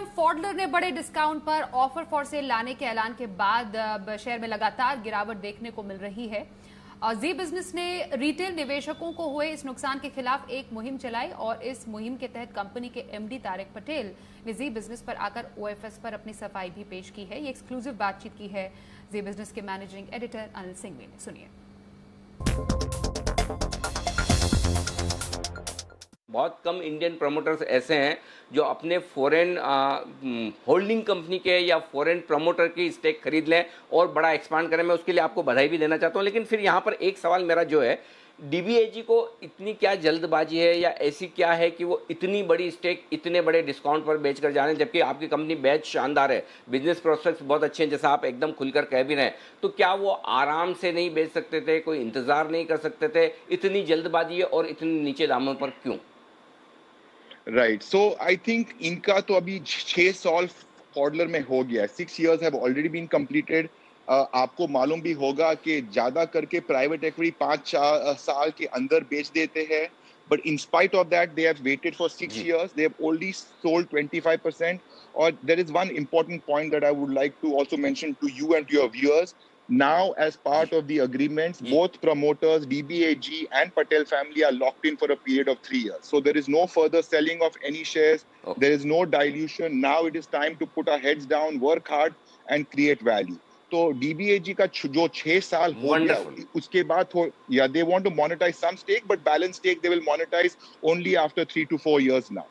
GM फॉडलर ने बड़े discount पर ऑफर फॉर सेल लाने के ऐलान के बाद अब शेयर में लगातार गिरावट देखने को मिल रही है। जी बिजनेस ने रिटेल निवेशकों को हुए इस नुकसान के खिलाफ एक मुहिम चलाई और इस मुहिम के तहत कंपनी के एमडी तारिक पटेल ने जी बिजनेस पर आकर ओएफएस पर अपनी सफाई भी पेश की है। ये एक्सक्लूसिव बातचीत की है जी बिजनेस के मैनेजिंग एडिटर अनिल सिंघवी ने। सुनिए। बहुत कम इंडियन प्रमोटर्स ऐसे हैं जो अपने फॉरेन होल्डिंग कंपनी के या फॉरेन प्रमोटर की स्टेक खरीद लें और बड़ा एक्सपांड करें। मैं उसके लिए आपको बधाई भी देना चाहता हूं। लेकिन फिर यहाँ पर एक सवाल मेरा जो है, डीबीएजी को इतनी क्या जल्दबाजी है या ऐसी क्या है कि वो इतनी बड़ी स्टेक इतने बड़े डिस्काउंट पर बेचकर जा रहे हैं, जबकि आपकी कंपनी बेच शानदार है, बिजनेस प्रोस्पेक्ट्स बहुत अच्छे हैं, जैसा आप एकदम खुलकर कह भी रहे हैं। तो क्या वो आराम से नहीं बेच सकते थे? कोई इंतजार नहीं कर सकते थे? इतनी जल्दबाजी है और इतने नीचे दामों पर क्यों? राइट, सो आई थिंक इनका तो अभी 6 साल फॉडलर में हो गया है। 6 years have already been completed. आपको मालूम भी होगा कि ज्यादा करके प्राइवेट इक्विटी 5 साल के अंदर बेच देते हैं, but in spite of that they have waited for 6 years, they have only sold 25%. और there is one important point that I would like to also mention to you and to your viewers. Now, as part of the agreements, both promoters, DBAG and Patel family are locked in for a period of 3 years. So there is no further selling of any shares. There is no dilution. Now it is time to put our heads down, work hard and create value. तो DBAG का जो 6 साल हो गया, उसके बाद they want to monetize some stake, but balance stake they will monetize only after 3 to 4 years now.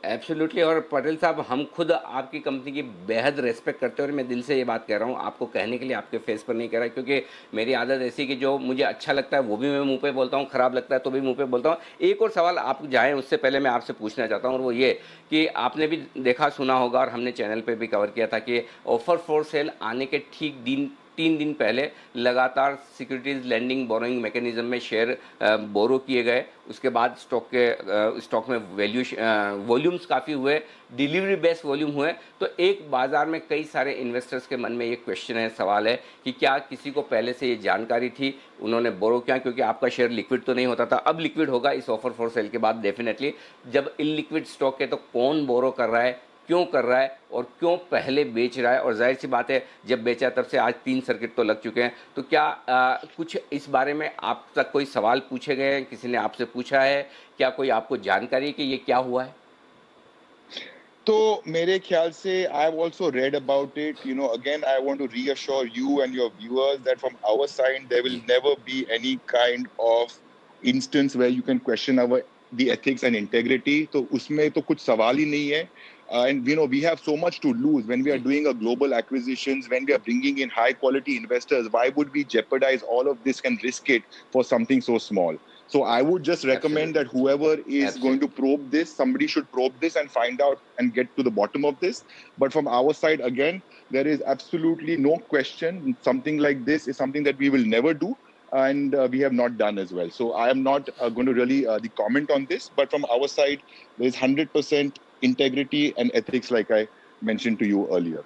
Absolutely. और पटेल साहब, हम खुद आपकी कंपनी की बेहद रेस्पेक्ट करते हैं और मैं दिल से ये बात कह रहा हूँ, आपको कहने के लिए आपके फेस पर नहीं कह रहा, क्योंकि मेरी आदत ऐसी कि जो मुझे अच्छा लगता है वो भी मैं मुंह पे बोलता हूँ, खराब लगता है तो भी मुंह पे बोलता हूँ। एक और सवाल आप जाएं उससे पहले मैं आपसे पूछना चाहता हूँ, और वो ये कि आपने भी देखा सुना होगा और हमने चैनल पर भी कवर किया था कि ऑफर फॉर सेल आने के ठीक 3 दिन पहले लगातार सिक्योरिटीज लैंडिंग बोरोइंग मैकेनिज्म में शेयर बोरो किए गए। उसके बाद स्टॉक में वॉल्यूम्स काफ़ी हुए, डिलीवरी बेस्ड वॉल्यूम हुए। तो एक बाजार में कई सारे इन्वेस्टर्स के मन में ये क्वेश्चन है, सवाल है कि क्या किसी को पहले से ये जानकारी थी, उन्होंने बोरो किया? क्योंकि आपका शेयर लिक्विड तो नहीं होता था, अब लिक्विड होगा इस ऑफर फॉर सेल के बाद डेफिनेटली। जब इलिक्विड स्टॉक है तो कौन बोरो कर रहा है, क्यों कर रहा है और क्यों पहले बेच रहा है? और जाहिर सी बात है, जब बेचा तब से आज 3 सर्किट तो लग चुके हैं। तो क्या कुछ इस बारे में आप तक कोई सवाल पूछे गए हैं, किसी ने आपसे पूछा है? क्या कोई आपको जानकारी है कि ये क्या हुआ है? तो मेरे ख्याल से I have also read about it. You know, again I want to reassure you and your viewers that from our side there will never be any kind of instance where you can question our the ethics and integrity. तो उसमें तो कुछ सवाल ही नहीं है। And you know, we have so much to lose when we are doing a global acquisitions, when we are bringing in high quality investors. Why would we jeopardize all of this and risk it for something so small? So I would just recommend that whoever is going to probe this, somebody should probe this and find out and get to the bottom of this. But from our side, again, there is absolutely no question. Something like this is something that we will never do. And we have not done as well. So I am not going to really comment on this. But from our side, there is 100% integrity and ethics, like I mentioned to you earlier.